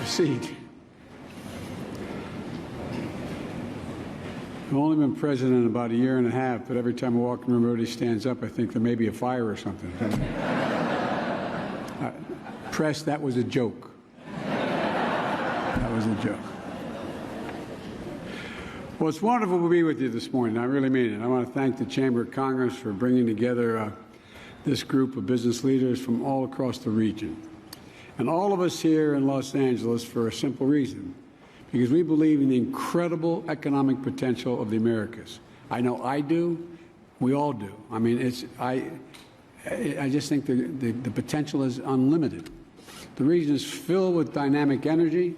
seat. I've only been president about a year and a half, but every time I walk in the room, everybody stands up. I think there may be a fire or something. Press, that was a joke. That was a joke. Well, it's wonderful to be with you this morning. I really mean it. I want to thank the Chamber of Congress for bringing together this group of business leaders from all across the region. And all of us here in Los Angeles for a simple reason, because we believe in the incredible economic potential of the Americas. I know I do. We all do. I mean, I just think the potential is unlimited. The region is filled with dynamic energy,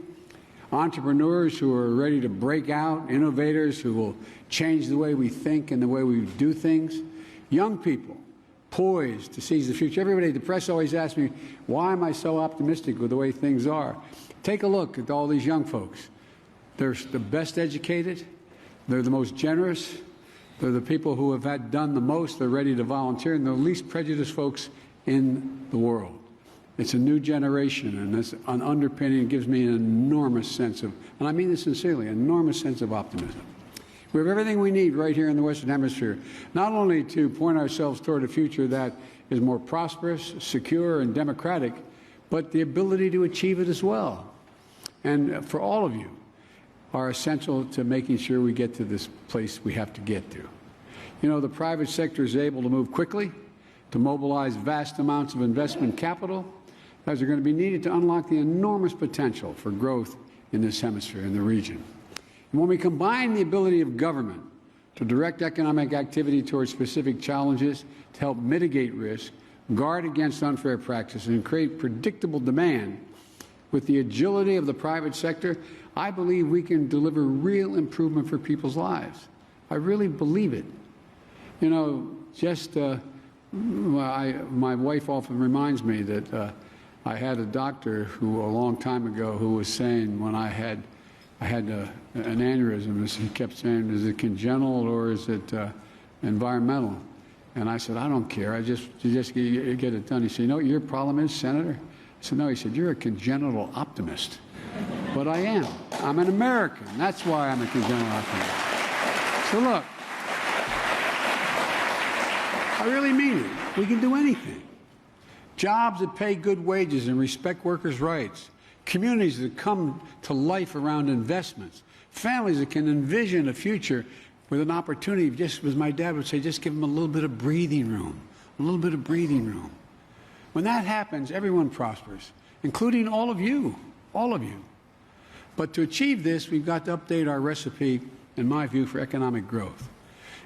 entrepreneurs who are ready to break out, innovators who will change the way we think and the way we do things, young people poised to seize the future. Everybody, the press always asks me, why am I so optimistic with the way things are? Take a look at all these young folks. They're the best educated. They're the most generous. They're the people who have done the most. They're ready to volunteer, and they're the least prejudiced folks in the world. It's a new generation, and it's an underpinning. It gives me an enormous sense of, and I mean this sincerely, an enormous sense of optimism. We have everything we need right here in the Western Hemisphere, not only to point ourselves toward a future that is more prosperous, secure, and democratic, but the ability to achieve it as well. And for all of you, are essential to making sure we get to this place we have to get to. You know, the private sector is able to move quickly, to mobilize vast amounts of investment capital, as are going to be needed to unlock the enormous potential for growth in this hemisphere, in the region. And when we combine the ability of government to direct economic activity towards specific challenges, to help mitigate risk, guard against unfair practices, and create predictable demand, with the agility of the private sector, I believe we can deliver real improvement for people's lives. I really believe it. You know, just my wife often reminds me that I had a doctor who a long time ago who was saying when I had an aneurysm, he kept saying, is it congenital or is it environmental? And I said, I don't care. You just get it done. He said, you know what your problem is, Senator? I said, no. He said, you're a congenital optimist. But I am. I'm an American. That's why I'm a congenital optimist. So look, I really mean it. We can do anything. Jobs that pay good wages and respect workers' rights. Communities that come to life around investments. Families that can envision a future with an opportunity, just as my dad would say, just give them a little bit of breathing room. A little bit of breathing room. When that happens, everyone prospers, including all of you. All of you. But to achieve this, we've got to update our recipe, in my view, for economic growth.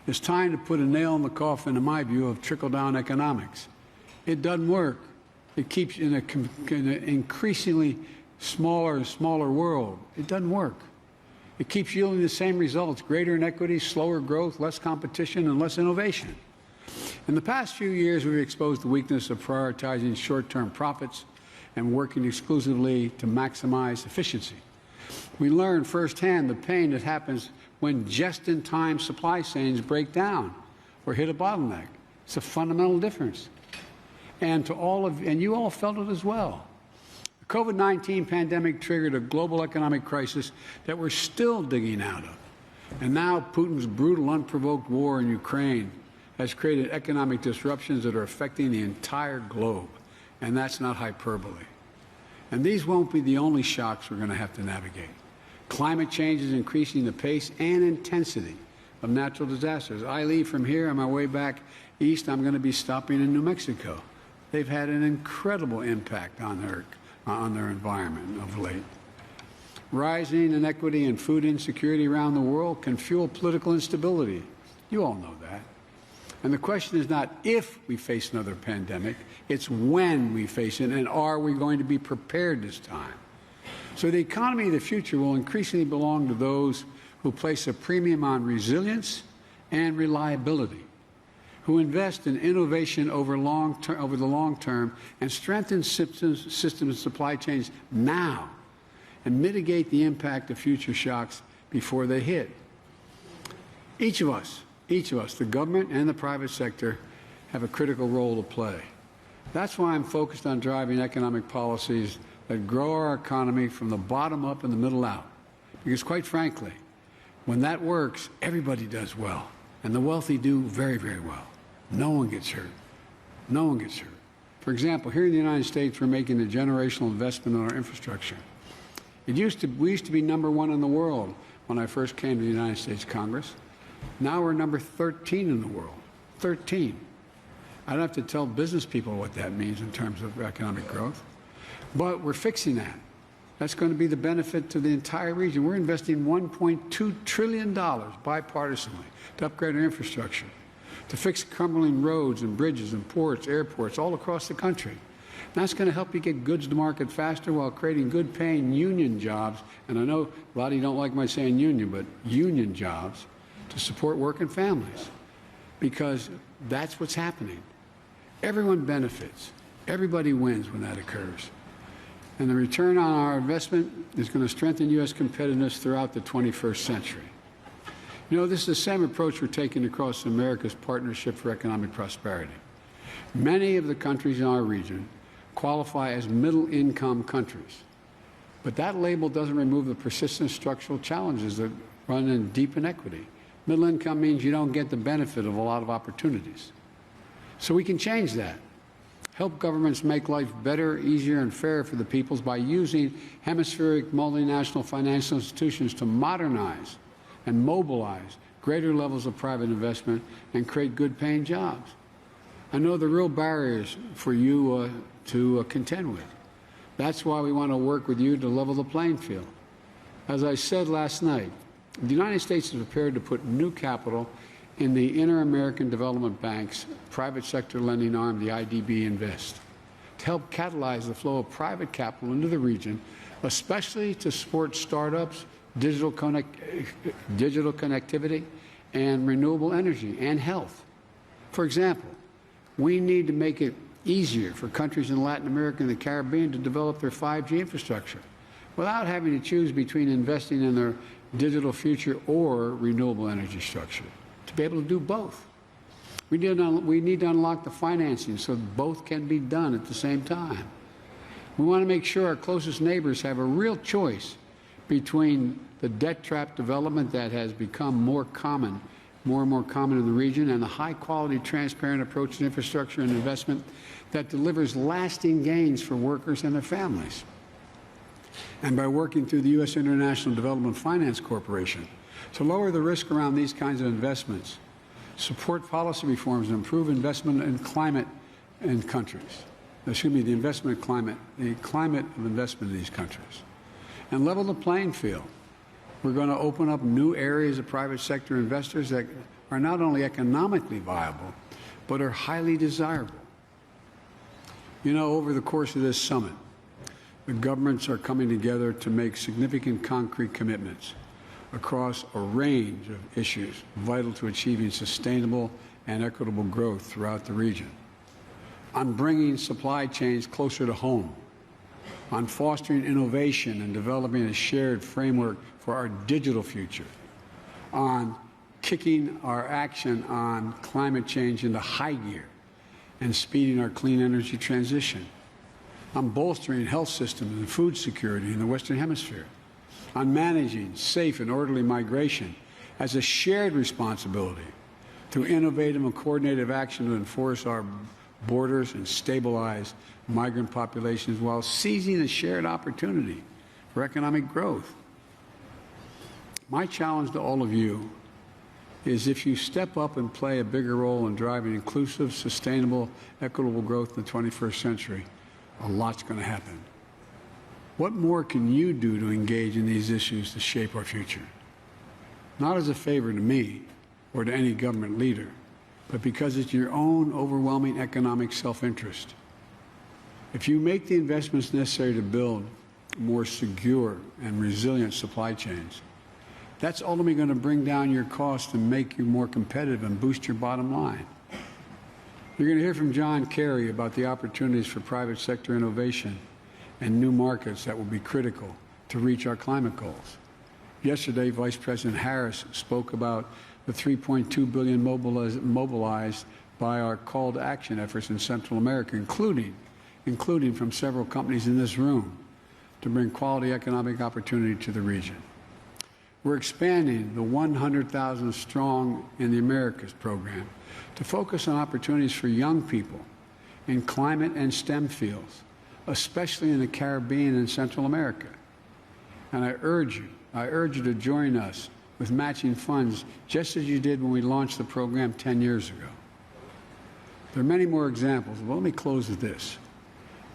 It's time to put a nail in the coffin, in my view, of trickle-down economics. It doesn't work. It keeps in an increasingly smaller and smaller world. It doesn't work. It keeps yielding the same results: greater inequity, slower growth, less competition, and less innovation. In the past few years, we've exposed the weakness of prioritizing short-term profits and working exclusively to maximize efficiency. We learned firsthand the pain that happens when just-in-time supply chains break down or hit a bottleneck. It's a fundamental difference. And you all felt it as well. The COVID-19 pandemic triggered a global economic crisis that we're still digging out of. And now Putin's brutal, unprovoked war in Ukraine has created economic disruptions that are affecting the entire globe. And that's not hyperbole. And these won't be the only shocks we're going to have to navigate. Climate change is increasing the pace and intensity of natural disasters. I leave from here on my way back east. I'm going to be stopping in New Mexico. They've had an incredible impact on their environment of late. Rising inequity and food insecurity around the world can fuel political instability. You all know that. And the question is not if we face another pandemic, it's when we face it, and are we going to be prepared this time? So the economy of the future will increasingly belong to those who place a premium on resilience and reliability, who invest in innovation over the long term and strengthen systems and supply chains now and mitigate the impact of future shocks before they hit. Each of us, the government and the private sector, have a critical role to play. That's why I'm focused on driving economic policies that grow our economy from the bottom up and the middle out. Because quite frankly, when that works, everybody does well. And the wealthy do very, very well. No one gets hurt. No one gets hurt. For example, here in the United States, we're making a generational investment in our infrastructure. We used to be #1 in the world when I first came to the United States Congress. Now we're number 13 in the world. 13. I don't have to tell business people what that means in terms of economic growth. But we're fixing that. That's going to be the benefit to the entire region. We're investing $1.2 trillion bipartisanly to upgrade our infrastructure, to fix crumbling roads and bridges and ports, airports all across the country. And that's going to help you get goods to market faster while creating good-paying union jobs. And I know a lot of you don't like my saying union, but union jobs to support working families, because that's what's happening. Everyone benefits. Everybody wins when that occurs. And the return on our investment is going to strengthen U.S. competitiveness throughout the 21st century. You know, this is the same approach we're taking across America's Partnership for Economic Prosperity. Many of the countries in our region qualify as middle-income countries. But that label doesn't remove the persistent structural challenges that run in deep inequity. Middle income means you don't get the benefit of a lot of opportunities. So we can change that. Help governments make life better, easier, and fairer for the peoples by using hemispheric multinational financial institutions to modernize and mobilize greater levels of private investment and create good-paying jobs. I know the real barriers for you to contend with. That's why we want to work with you to level the playing field. As I said last night, the United States is prepared to put new capital in the Inter-American Development Bank's private sector lending arm, the IDB Invest, to help catalyze the flow of private capital into the region, especially to support startups, digital connectivity, and renewable energy and health. For example, we need to make it easier for countries in Latin America and the Caribbean to develop their 5G infrastructure without having to choose between investing in their digital future or renewable energy structure. To be able to do both, we need to unlock the financing so both can be done at the same time. We want to make sure our closest neighbors have a real choice between the debt-trap development that has become more and more common in the region, and the high-quality, transparent approach to infrastructure and investment that delivers lasting gains for workers and their families. And by working through the U.S. International Development Finance Corporation to lower the risk around these kinds of investments, support policy reforms, and improve investment in climate in countries. Excuse me, the climate of investment in these countries. And level the playing field. We're going to open up new areas of private sector investors that are not only economically viable, but are highly desirable. You know, over the course of this summit, the governments are coming together to make significant concrete commitments across a range of issues vital to achieving sustainable and equitable growth throughout the region. On bringing supply chains closer to home, on fostering innovation and developing a shared framework for our digital future, on kicking our action on climate change into high gear and speeding our clean energy transition, on bolstering health systems and food security in the Western Hemisphere, on managing safe and orderly migration as a shared responsibility through innovative and coordinated action to enforce our borders and stabilize migrant populations while seizing a shared opportunity for economic growth. My challenge to all of you is, if you step up and play a bigger role in driving inclusive, sustainable, equitable growth in the 21st century, a lot's going to happen. What more can you do to engage in these issues to shape our future? Not as a favor to me or to any government leader, but because it's your own overwhelming economic self-interest. If you make the investments necessary to build more secure and resilient supply chains, that's ultimately going to bring down your costs and make you more competitive and boost your bottom line. You're going to hear from John Kerry about the opportunities for private sector innovation and new markets that will be critical to reach our climate goals. Yesterday, Vice President Harris spoke about the $3.2 billion mobilized by our call to action efforts in Central America, including from several companies in this room, to bring quality economic opportunity to the region. We're expanding the 100,000 Strong in the Americas program to focus on opportunities for young people in climate and STEM fields, especially in the Caribbean and Central America. And I urge you to join us with matching funds, just as you did when we launched the program 10 years ago. There are many more examples, but let me close with this.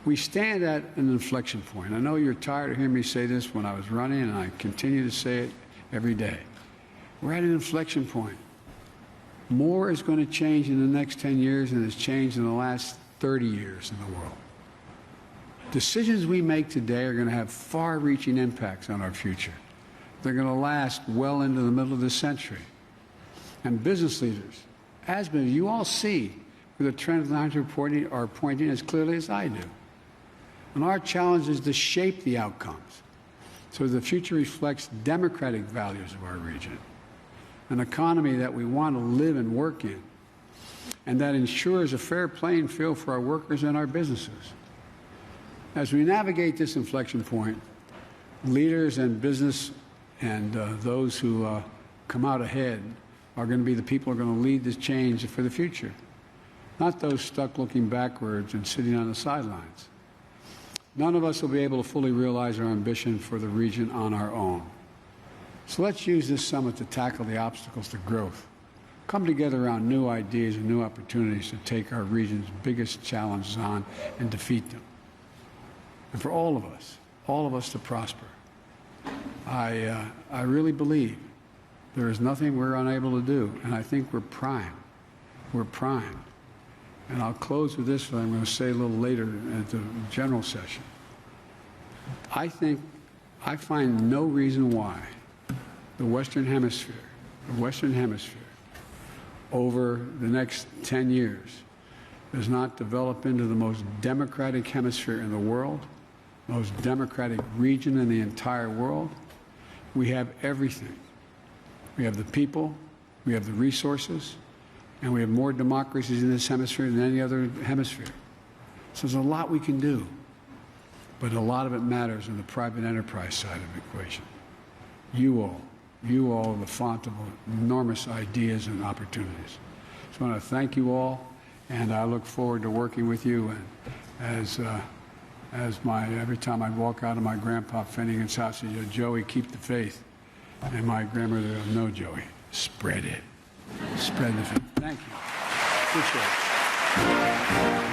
We stand at an inflection point. I know you're tired of hearing me say this when I was running, and I continue to say it every day. We're at an inflection point. More is going to change in the next 10 years than has changed in the last 30 years in the world. Decisions we make today are going to have far-reaching impacts on our future. They're going to last well into the middle of the century. And business leaders, you all see where the trend lines are pointing as clearly as I do. And our challenge is to shape the outcomes so the future reflects democratic values of our region, an economy that we want to live and work in, and that ensures a fair playing field for our workers and our businesses. As we navigate this inflection point, leaders and business and those who come out ahead are going to be the people who are going to lead this change for the future, not those stuck looking backwards and sitting on the sidelines. None of us will be able to fully realize our ambition for the region on our own. So let's use this summit to tackle the obstacles to growth, come together around new ideas and new opportunities to take our region's biggest challenges on and defeat them. And for all of us to prosper. I really believe there is nothing we're unable to do, and I think we're primed. We're primed. And I'll close with this, what I'm going to say a little later at the general session. I find no reason why the Western Hemisphere, over the next 10 years, does not develop into the most democratic hemisphere in the world, most democratic region in the entire world. We have everything. We have the people, we have the resources, and we have more democracies in this hemisphere than any other hemisphere. So there's a lot we can do, but a lot of it matters in the private enterprise side of the equation. You all are the font of enormous ideas and opportunities. So I want to thank you all, and I look forward to working with you. And every time I walk out of my grandpa Finnegan's house, he said, "Joey, keep the faith." And my grandmother, "No, Joey, spread it. Spread the faith." Thank you. Appreciate it.